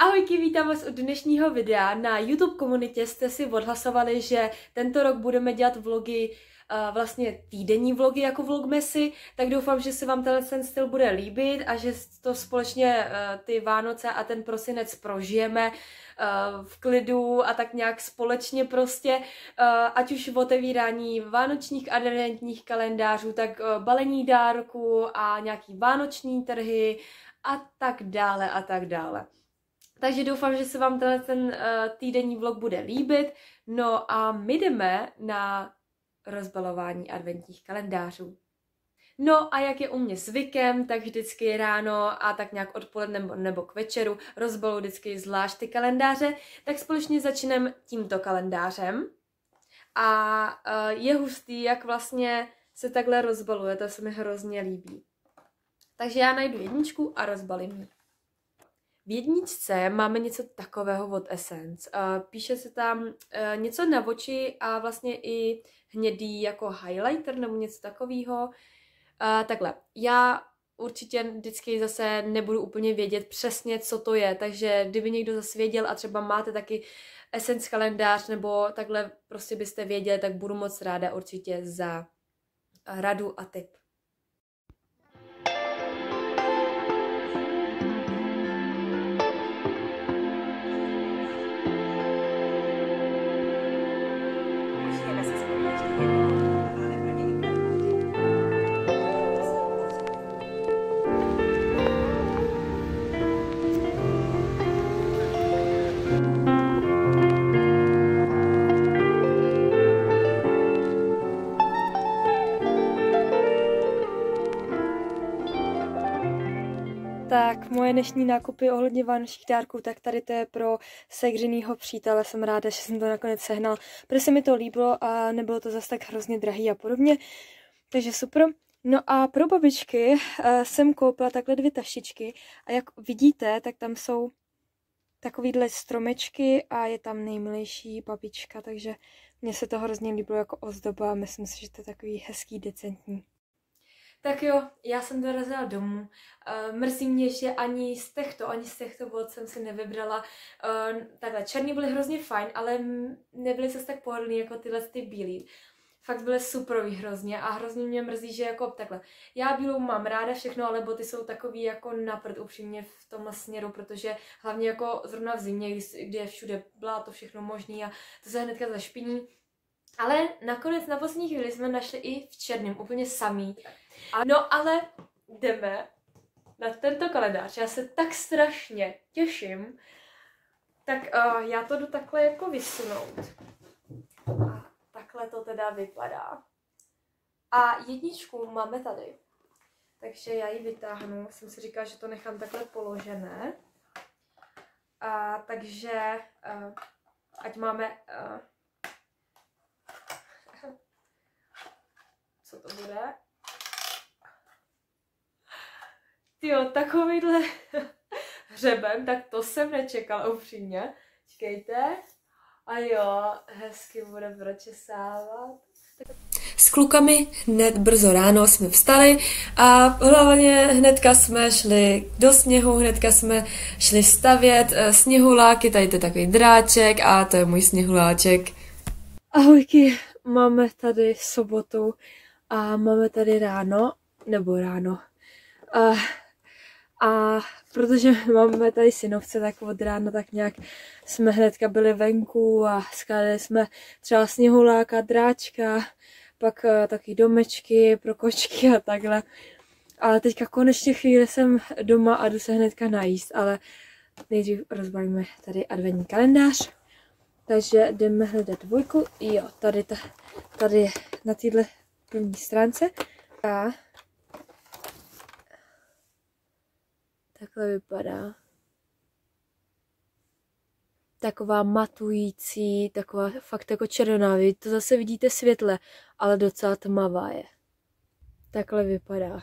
Ahojky, vítám vás u dnešního videa. Na YouTube komunitě jste si odhlasovali, že tento rok budeme dělat vlogy, vlastně týdenní vlogy jako vlogmasy, tak doufám, že se vám ten styl bude líbit a že to společně ty Vánoce a ten prosinec prožijeme v klidu a tak nějak společně prostě, ať už v otevírání vánočních adventních kalendářů, tak balení dárků a nějaký vánoční trhy a tak dále a tak dále. Takže doufám, že se vám ten týdenní vlog bude líbit. No a my jdeme na rozbalování adventních kalendářů. No a jak je u mě zvykem, tak vždycky ráno a tak nějak odpoledne nebo k večeru rozbaluji vždycky zvlášť ty kalendáře, tak společně začneme tímto kalendářem. A je hustý, jak vlastně se takhle rozbaluje, to se mi hrozně líbí. Takže já najdu jedničku a rozbalím ji. V jedničce máme něco takového od Essence. Píše se tam něco na oči a vlastně i hnědý jako highlighter nebo něco takového. Takhle, já určitě vždycky zase nebudu úplně vědět přesně, co to je, takže kdyby někdo zase věděl a třeba máte taky Essence kalendář nebo takhle prostě byste věděli, tak budu moc ráda určitě za radu a tip. Tak moje dnešní nákupy ohledně vánočních dárků, tak tady to je pro segřenýho přítele. Jsem ráda, že jsem to nakonec sehnal, protože se mi to líbilo a nebylo to zase tak hrozně drahý a podobně. Takže super. No a pro babičky jsem koupila takhle 2 taštičky a jak vidíte, tak tam jsou takovýhle stromečky a je tam nejmilejší babička, takže mně se to hrozně líbilo jako ozdoba a myslím si, že to je takový hezký, decentní. Tak jo, já jsem dorazila domů. Mrzí mě, že ani z těchto vod jsem si nevybrala. Takhle černý byly hrozně fajn, ale nebyly zase tak pohodlný jako tyhle ty bílý. Fakt byly superový hrozně a hrozně mě mrzí, že jako takhle. Já bílou mám ráda všechno, ale boty jsou takový jako na prd upřímně v tomhle směru, protože hlavně jako zrovna v zimě, kdy je všude bláto, všechno možný a to se hnedka zašpiní. Ale nakonec na poslední chvíli jsme našli i v černém, úplně samý. No ale jdeme na tento kalendář. Já se tak strašně těším. Tak já to jdu takhle jako vysunout. A takhle to teda vypadá. A jedničku máme tady. Takže já ji vytáhnu. Jsem si říkala, že to nechám takhle položené. Takže ať máme... co to bude? Tyjo, takovýhle hřeben, tak to jsem nečekala upřímně. Čekejte. A jo, hezky bude pročesávat. S klukami hned brzo ráno jsme vstali a hlavně hnedka jsme šli do sněhu, hnedka jsme šli stavět sněhuláky, tady to je takový dráček a to je můj sněhuláček. Ahojky, máme tady sobotu a máme tady ráno, a protože máme tady synovce, tak od rána tak nějak jsme hnedka byli venku a skládali jsme třeba sněhuláka, dráčka, pak taky domečky pro kočky a takhle. Ale teďka konečně chvíli jsem doma a jdu se hnedka najíst, ale nejdřív rozbalíme tady adventní kalendář. Takže jdeme hledat 2. Jo, tady je na téhle první stránce. A takhle vypadá. Taková matující, taková fakt jako červená. Vy to zase vidíte světle, ale docela tmavá je. Takhle vypadá.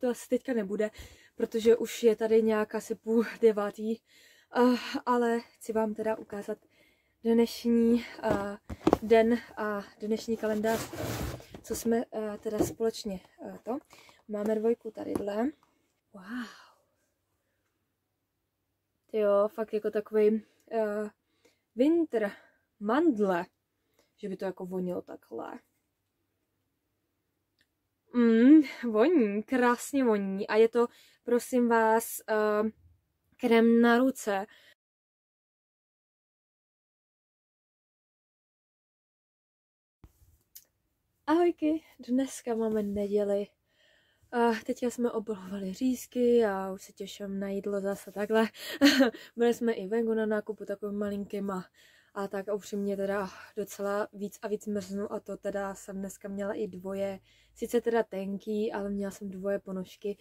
to asi teďka nebude, protože už je tady nějak asi 8:30, ale chci vám teda ukázat dnešní den a dnešní kalendář, co jsme teda společně to. Máme 2 tadyhle. Wow. Jo, fakt jako takový winter mandle, že by to jako vonilo takhle. Voní, krásně voní a je to, prosím vás, krém na ruce. Ahojky, dneska máme neděli. Teďka jsme oblohovali řízky a už se těším na jídlo zase takhle. Byli jsme i venku na nákupu takovým malinkým a tak upřímně teda docela víc a víc mrznu a to teda jsem dneska měla i 2, sice teda tenký, ale měla jsem 2 ponožky.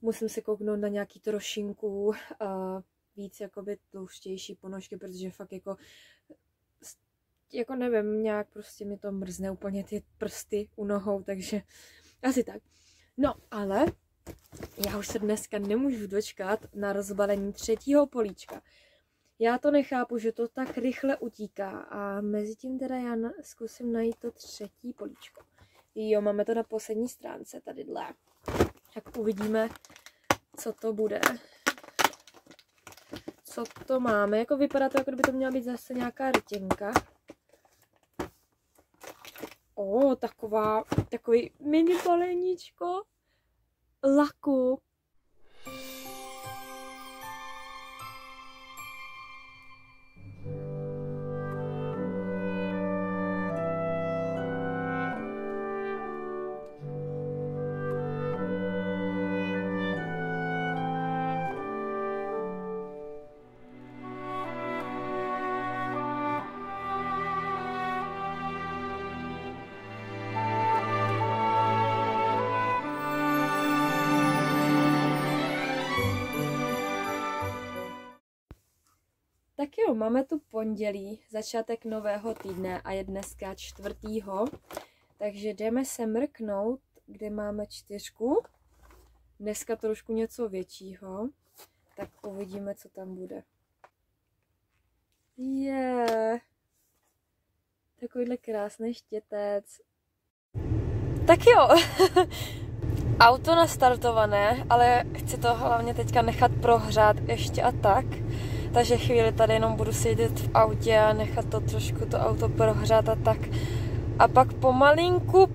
Musím se kouknout na nějaký trošinku víc jakoby tlouštější ponožky, protože fakt jako nevím, nějak prostě mi to mrzne úplně ty prsty u nohou, takže asi tak. No, ale já už se dneska nemůžu dočkat na rozbalení 3. políčka. Já to nechápu, že to tak rychle utíká a mezi tím teda já zkusím najít to 3. políčko. Jo, máme to na poslední stránce tadyhle. Tak uvidíme, co to bude. Co to máme? Jako vypadá to, jako kdyby to měla být zase nějaká rtěnka. Takový mini baleníčko laku. Tak jo, máme tu pondělí, začátek nového týdne a je dneska 4. Takže jdeme se mrknout, kde máme 4. Dneska trošku něco většího, tak uvidíme, co tam bude. Takovýhle krásný štětec. Tak jo, auto nastartované, ale chci to hlavně teďka nechat prohřát ještě a tak. Takže chvíli tady jenom budu sedět v autě a nechat to trošku to auto prohřát a tak. A pak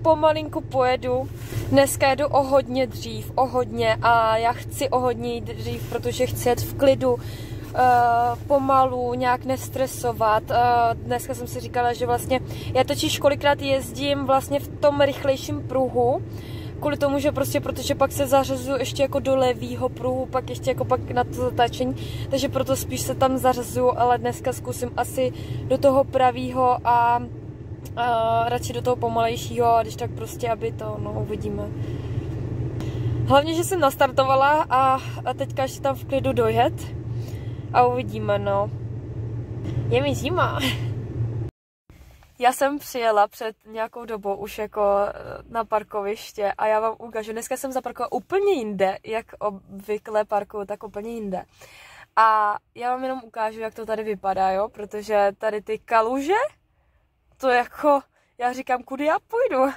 pomalinku pojedu. Dneska jedu o hodně dřív, a já chci o hodně jít dřív, protože chci jet v klidu, pomalu, nějak nestresovat. Dneska jsem si říkala, že vlastně já totiž kolikrát jezdím vlastně v tom rychlejším pruhu, kvůli tomu, že prostě, protože pak se zařazuju ještě jako do levýho pruhu, pak ještě jako pak na to zatáčení, takže proto spíš se tam zařazuju, ale dneska zkusím asi do toho pravýho a radši do toho pomalejšího, a když tak prostě, aby to, no, uvidíme. Hlavně, že jsem nastartovala a teďka ještě tam v klidu dojet a uvidíme, no. Je mi zima. Já jsem přijela před nějakou dobou už jako na parkoviště a já vám ukážu, dneska jsem zaparkovala úplně jinde, jak obvykle parkuju, tak úplně jinde. A já vám jenom ukážu, jak to tady vypadá, jo, protože tady ty kaluže, to jako, já říkám, kudy já půjdu.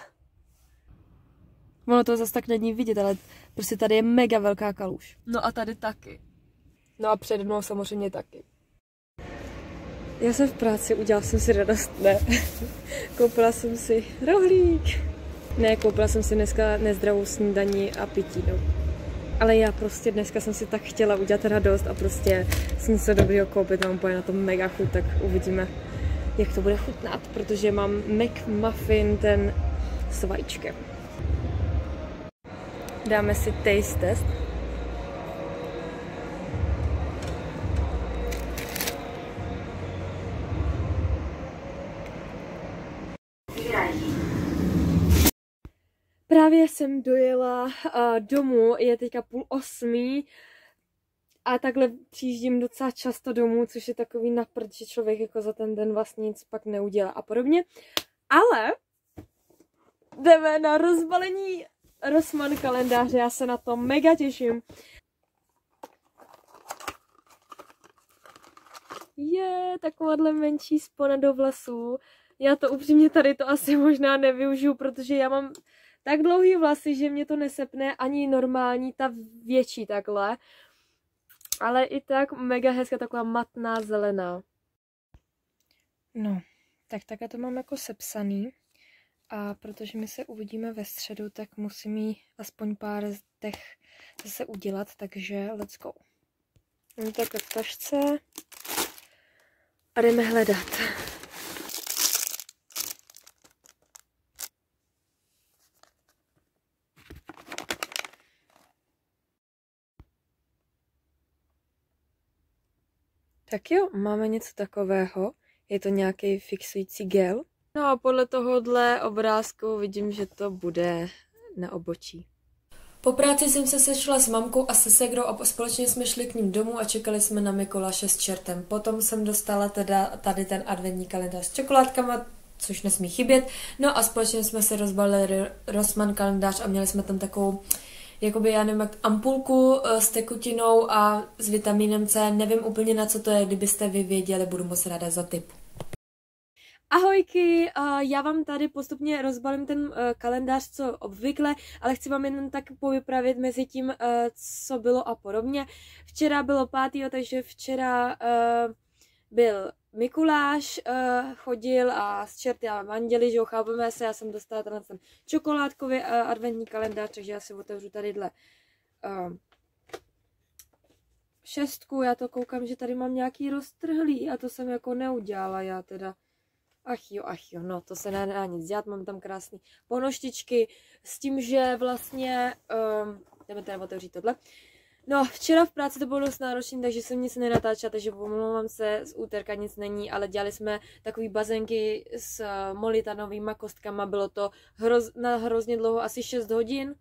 Ono to zase tak není vidět, ale prostě tady je mega velká kaluž. No a tady taky. No a přede mnou samozřejmě taky. Já jsem v práci, udělala jsem si radost, ne. Koupila jsem si rohlík. Ne, koupila jsem si dneska nezdravou snídaní a pití, no. Ale já prostě dneska jsem si tak chtěla udělat radost a prostě si něco dobrýho koupit a úplně na to mega chuť, tak uvidíme, jak to bude chutnat, protože mám McMuffin, ten s vajíčkem. Dáme si taste test. Právě jsem dojela domů, je teďka 7:30 a takhle přijíždím docela často domů, což je takový na prd, že člověk jako za ten den vlastně nic pak neudělá a podobně. Ale jdeme na rozbalení Rossmann kalendáře, já se na to mega těším. Takováhle menší spona do vlasů. Já to upřímně tady to asi možná nevyužiju, protože já mám tak dlouhý vlasy, že mě to nesepne ani normální, ta větší takhle. Ale i tak mega hezká, taková matná zelená. No, tak takhle to mám jako sepsaný. A protože my se uvidíme ve středu, tak musím jí aspoň pár z těch zase udělat, takže let's go. Mám takhle v tašce a jdeme hledat. Tak jo, máme něco takového. Je to nějaký fixující gel. No a podle tohohle obrázku vidím, že to bude na obočí. Po práci jsem se sešla s mamkou a se segrou a společně jsme šli k ním domů a čekali jsme na Mikuláše s čertem. Potom jsem dostala teda tady ten adventní kalendář s čokoládkama, což nesmí chybět. No a společně jsme se rozbalili Rossmann kalendář a měli jsme tam takovou, jakoby, já nevím, jak ampulku s tekutinou a s vitamínem C. Nevím úplně, na co to je, kdybyste vy věděli, budu moc ráda za tip. Ahojky, já vám tady postupně rozbalím ten kalendář, co obvykle, ale chci vám jen tak povypravit mezi tím, co bylo a podobně. Včera bylo 5., takže včera byl Mikuláš, chodil a s čerty a manděli, že ho chápeme se, já jsem dostala ten čokoládkový adventní kalendář, takže já si otevřu tadyhle 6, já to koukám, že tady mám nějaký roztrhlý a to jsem jako neudělala já teda. Ach jo, no to se nedá nic dělat, mám tam krásné ponoštičky s tím, že vlastně, jdeme tady otevřít tohle. No, včera v práci to bylo dost náročné, takže jsem nic nenatáčela, takže pomlouvám se, z úterka nic není, ale dělali jsme takový bazénky s molitanovými kostkama, bylo to na hrozně dlouho, asi 6 hodin,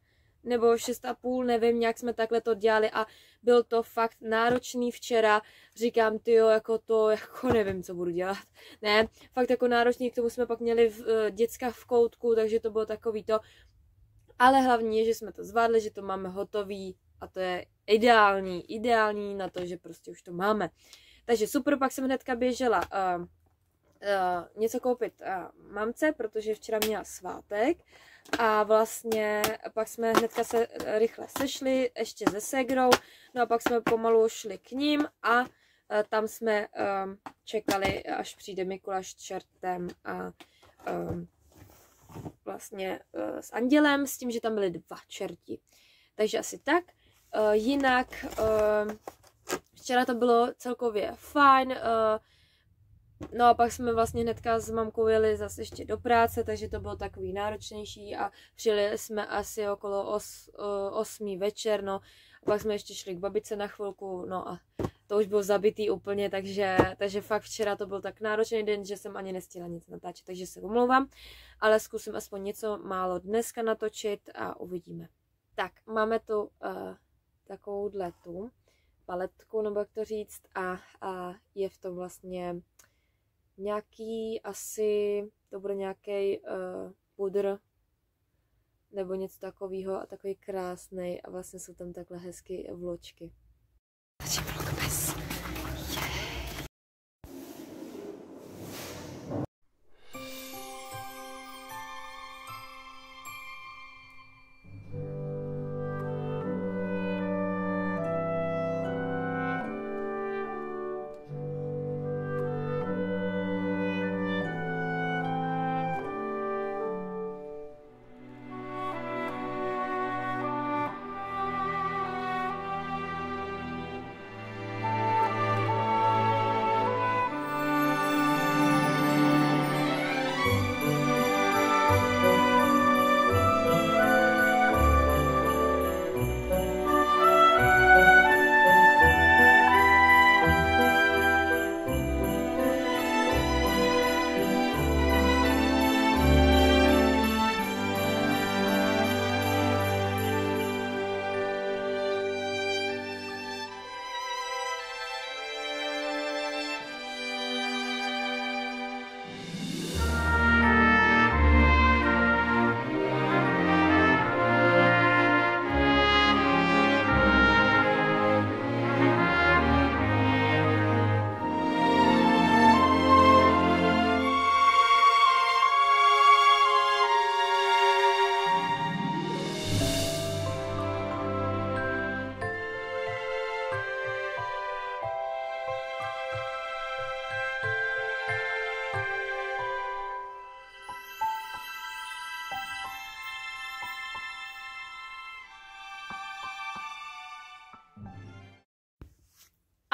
nebo 6,5, nevím, nějak jsme takhle to dělali a byl to fakt náročný včera. Říkám, tyjo, jako to, jako nevím, co budu dělat. Ne, fakt jako náročný, k tomu jsme pak měli děcka v koutku, takže to bylo takový to. Ale hlavně je, že jsme to zvládli, že to máme hotový a to je ideální na to, že prostě už to máme. Takže super, pak jsem hnedka běžela něco koupit mamce, protože včera měla svátek. A vlastně pak jsme hnedka se rychle sešli, ještě se segrou, no a pak jsme pomalu šli k ním a tam jsme čekali, až přijde Mikuláš s čertem a vlastně s andělem, s tím, že tam byly 2 čerti. Takže asi tak. Jinak včera to bylo celkově fajn, no a pak jsme vlastně hnedka s mamkou jeli zase ještě do práce, takže to bylo takový náročnější a přijeli jsme asi okolo 8 večer, no a pak jsme ještě šli k babičce na chvilku, no a to už bylo zabitý úplně, takže fakt včera to byl tak náročný den, že jsem ani nestihla nic natáčet, takže se omlouvám, ale zkusím aspoň něco málo dneska natočit a uvidíme. Tak, máme tu takovouhle tu paletku, nebo jak to říct, a je v tom vlastně nějaký, asi to bude nějaký pudr nebo něco takového a takový krásný a vlastně jsou tam takhle hezky vločky.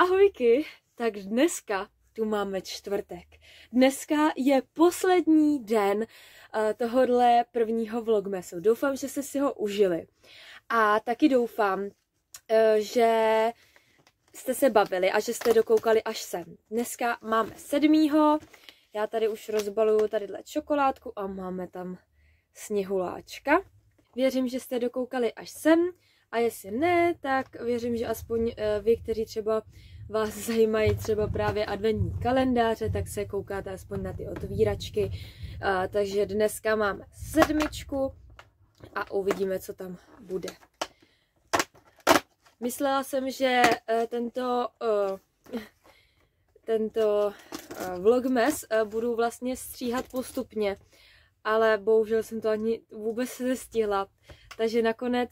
Ahojky, tak dneska tu máme čtvrtek. Dneska je poslední den tohohle prvního vlogmasu. Doufám, že jste si ho užili. A taky doufám, že jste se bavili a že jste dokoukali až sem. Dneska máme 7. Já tady už rozbaluju tadyhle čokoládku a máme tam sněhuláčka. Věřím, že jste dokoukali až sem. A jestli ne, tak věřím, že aspoň vy, kteří třeba vás zajímají třeba právě adventní kalendáře, tak se koukáte aspoň na ty otvíračky. Takže dneska máme 7 a uvidíme, co tam bude. Myslela jsem, že tento vlogmas budu vlastně stříhat postupně, ale bohužel jsem to ani vůbec nestihla. Takže nakonec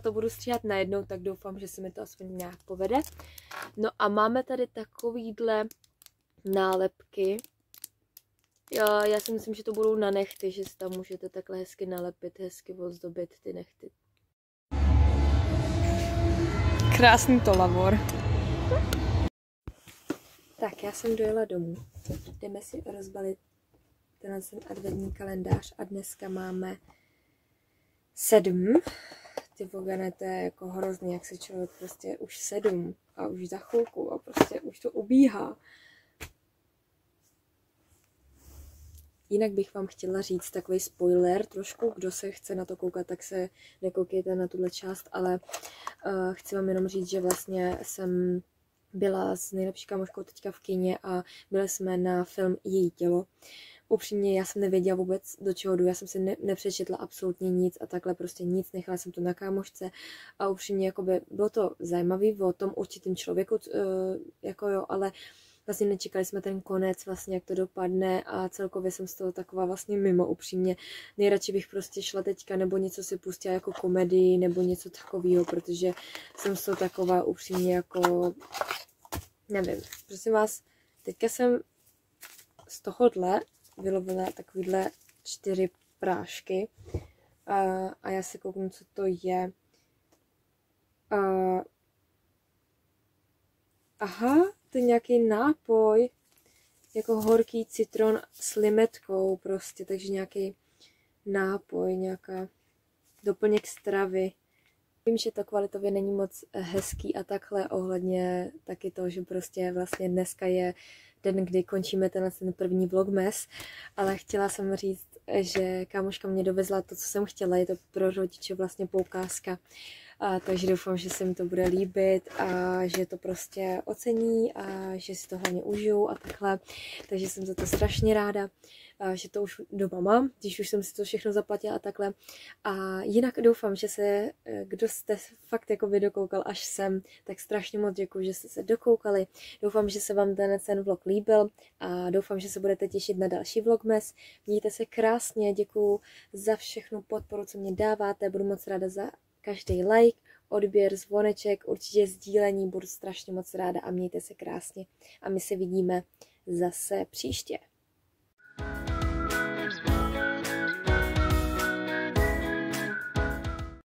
to budu stříhat najednou, tak doufám, že se mi to aspoň nějak povede. No a máme tady takovýhle nálepky. Já si myslím, že to budou na nechty, že si tam můžete takhle hezky nalepit, hezky ozdobit ty nechty. Krásný to lavor. Tak, já jsem dojela domů. Jdeme si rozbalit tenhle adventní kalendář a dneska máme 7. Ty vogane, to je jako hrozný, jak se člověk prostě už 7 a už za chvilku a prostě už to ubíhá. Jinak bych vám chtěla říct takový spoiler trošku, kdo se chce na to koukat, tak se nekoukejte na tuhle část, ale chci vám jenom říct, že vlastně jsem byla s nejlepší kamoškou teďka v kině a byli jsme na film Její tělo. Upřímně, já jsem nevěděla vůbec, do čeho jdu, já jsem si nepřečetla absolutně nic a takhle prostě nic, nechala jsem to na kámošce a upřímně, jakoby, bylo to zajímavý o tom určitým člověku, jako jo, ale vlastně nečekali jsme ten konec, vlastně jak to dopadne a celkově jsem z toho taková vlastně mimo, upřímně. Nejradši bych prostě šla teďka nebo něco si pustila jako komedii nebo něco takového, protože jsem z toho taková upřímně jako, nevím, prosím vás, teďka jsem z tohohle vylovila takovýhle 4 prášky a já si kouknu, co to je. Aha, to je nějaký nápoj, jako horký citron s limetkou prostě, takže nějaký nápoj, nějaká doplněk stravy. Vím, že to kvalitově není moc hezký a takhle ohledně taky to, že prostě vlastně dneska je den, kdy končíme ten první vlogmas, ale chtěla jsem říct, že kámoška mě dovezla to, co jsem chtěla, je to pro rodiče vlastně poukázka, takže doufám, že se mi to bude líbit a že to prostě ocení a že si to hlavně užijou a takhle, takže jsem za to strašně ráda, že to už doma mám, když už jsem si to všechno zaplatila a takhle. A jinak doufám, že se, kdo jste fakt jako dokoukal až sem, tak strašně moc děkuji, že jste se dokoukali. Doufám, že se vám ten vlog líbil a doufám, že se budete těšit na další vlogmas. Mějte se krásně, děkuji za všechnu podporu, co mě dáváte, budu moc ráda za každý like, odběr, zvoneček, určitě sdílení, budu strašně moc ráda a mějte se krásně. A my se vidíme zase příště.